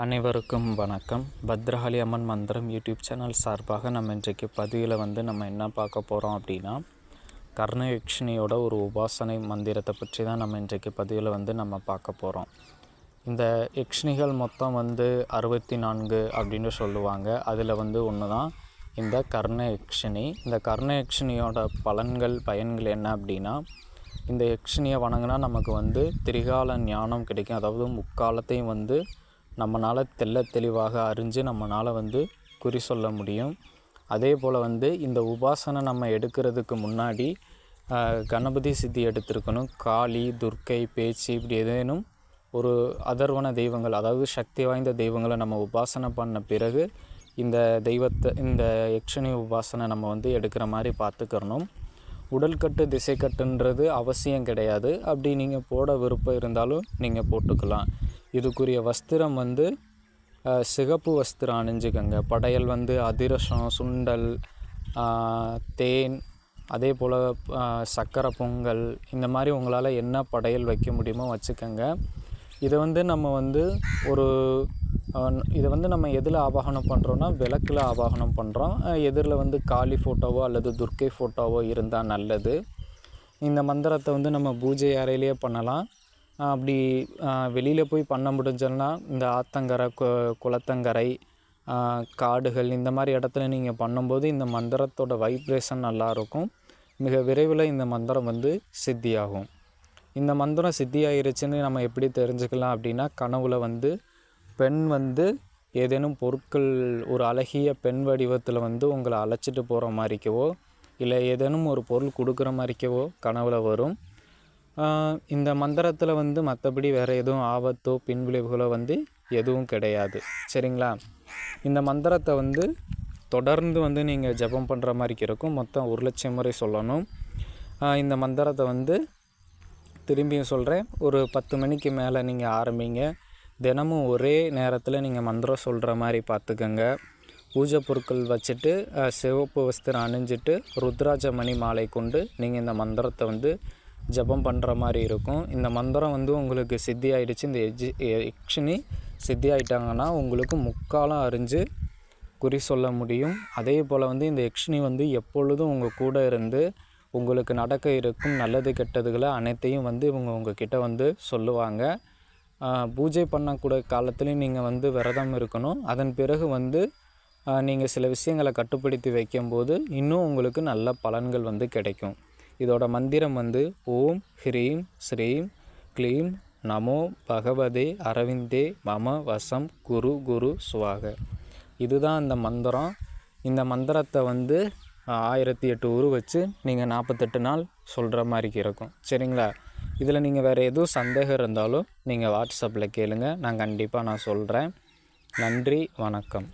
அனைவருக்கும் வணக்கம். பத்ரகாளி அம்மன் மந்திரம் யூடியூப் சேனல் சார்பாக நம்ம இன்றைக்கு பதிவில் நம்ம என்ன பார்க்க போகிறோம் அப்படின்னா, கர்ணயக்ஷினியோட ஒரு உபாசனை மந்திரத்தை பற்றி தான் நம்ம இன்றைக்கு பதிவில் நம்ம பார்க்க போகிறோம். இந்த யக்ஷினிகள் மொத்தம் 64 அப்படின்னு சொல்லுவாங்க. அதில் ஒன்று தான் இந்த கர்ணயக்ஷினி. இந்த கர்ணயக்ஷினியோட பயன்கள் என்ன அப்படின்னா, இந்த யக்ஷினியை வணங்கினா நமக்கு திரிகால ஞானம் கிடைக்கும். அதாவது முக்காலத்தையும் நம்மளால் தெளிவாக அறிஞ்சு நம்மளால் குறி சொல்ல முடியும். அதே போல் இந்த உபாசனை நம்ம எடுக்கிறதுக்கு முன்னாடி கணபதி சித்தி எடுத்திருக்கணும். காளி, துர்க்கை, பேச்சு இப்படி ஏதேனும் ஒரு அதர்வன தெய்வங்கள், அதாவது சக்தி வாய்ந்த தெய்வங்களை நம்ம உபாசனை பண்ண பிறகு இந்த யக்ஷினி உபாசனை நம்ம எடுக்கிற மாதிரி பார்த்துக்கிறணும். உடல்கட்டு திசைக்கட்டுன்றது அவசியம் கிடையாது. அப்படி நீங்கள் போட விருப்பம் இருந்தாலும் நீங்கள் போட்டுக்கலாம். இதுக்குரிய வஸ்திரம் சிகப்பு வஸ்திரம் அணிஞ்சுக்கங்க. படையல் அதிரசம், சுண்டல், தேன், அதே போல் சக்கரை பொங்கல், இந்த மாதிரி உங்களால் என்ன படையல் வைக்க முடியுமோ வச்சுக்கோங்க. இதை நம்ம நம்ம எதில் ஆவாகனம் பண்ணுறோன்னா, விளக்கில் ஆவாகனம் பண்ணுறோம். எதிரில் காளி ஃபோட்டோவோ அல்லது துர்க்கை ஃபோட்டோவோ இருந்தால் நல்லது. இந்த மந்திரத்தை நம்ம பூஜை அறையிலேயே பண்ணலாம். அப்படி வெளியில் போய் பண்ண முடிஞ்சோன்னா இந்த ஆத்தங்கரை, குளத்தங்கரை, காடுகள், இந்த மாதிரி இடத்துல நீங்கள் பண்ணும்போது இந்த மந்திரத்தோட வைப்ரேஷன் நல்லாயிருக்கும். மிக விரைவில் இந்த மந்திரம் சித்தியாகும். இந்த மந்திரம் சித்தியாயிருச்சுன்னு நம்ம எப்படி தெரிஞ்சுக்கலாம் அப்படின்னா, கனவுல பெண் ஏதேனும் பொருட்கள் ஒரு அழகிய பெண் வடிவத்தில் உங்களை அழைச்சிட்டு போகிற மாதிரிக்கவோ இல்லை ஏதேனும் ஒரு பொருள் கொடுக்குற மாதிரிக்கவோ கனவுல வரும். இந்த மந்திரத்தில் மற்றபடி வேறு எதுவும் ஆபத்தோ பின்விளைவுகளோ எதுவும் கிடையாது. சரிங்களா? இந்த மந்திரத்தை தொடர்ந்து நீங்கள் ஜபம் பண்ணுற மாதிரி இருக்கும். மொத்தம் 1,00,000 முறை சொல்லணும். இந்த மந்திரத்தை திரும்பியும் சொல்கிறேன். ஒரு 10 மணிக்கு மேலே நீங்கள் ஆரம்பிங்க. தினமும் ஒரே நேரத்தில் நீங்கள் மந்திரம் சொல்கிற மாதிரி பார்த்துக்கங்க. பூஜை பொருட்கள் வச்சுட்டு சிவப்பு வஸ்திரம் அணிஞ்சிட்டு ருத்ராட்ச மணி மாலை கொண்டு நீங்கள் இந்த மந்திரத்தை ஜபம் பண்ணுற மாதிரி இருக்கும். இந்த மந்திரம் உங்களுக்கு சித்தி ஆகிடுச்சு, இந்த யக்ஷினி சித்தி ஆகிட்டாங்கன்னா உங்களுக்கு முக்காலம் அறிஞ்சு குறி சொல்ல முடியும். அதே போல் இந்த யக்ஷினி எப்பொழுதும் உங்கள் கூட இருந்து உங்களுக்கு நடக்க இருக்கும் நல்லது கெட்டதுகளை அனைத்தையும் இவங்க உங்ககிட்ட சொல்லுவாங்க. பூஜை பண்ணக்கூடிய காலத்துலேயும் நீங்கள் விரதம் இருக்கணும். அதன் பிறகு நீங்கள் சில விஷயங்களை கட்டுப்படுத்தி வைக்கும்போது இன்னும் உங்களுக்கு நல்ல பலன்கள் கிடைக்கும். இதோட மந்திரம் ஓம் ஹ்ரீம் ஸ்ரீம் க்ளீம் நமோ பகவதே அரவிந்தே மம வசம் குரு குரு சுவாக. இதுதான் இந்த மந்திரம். இந்த மந்திரத்தை 1008 உரு வச்சு நீங்கள் 48 நாள் சொல்கிற மாதிரி இருக்கும். சரிங்களா? இதில் நீங்கள் வேறு எதுவும் சந்தேகம் இருந்தாலும் நீங்கள் வாட்ஸ்அப்பில் கேளுங்க. நான் கண்டிப்பாக சொல்கிறேன். நன்றி, வணக்கம்.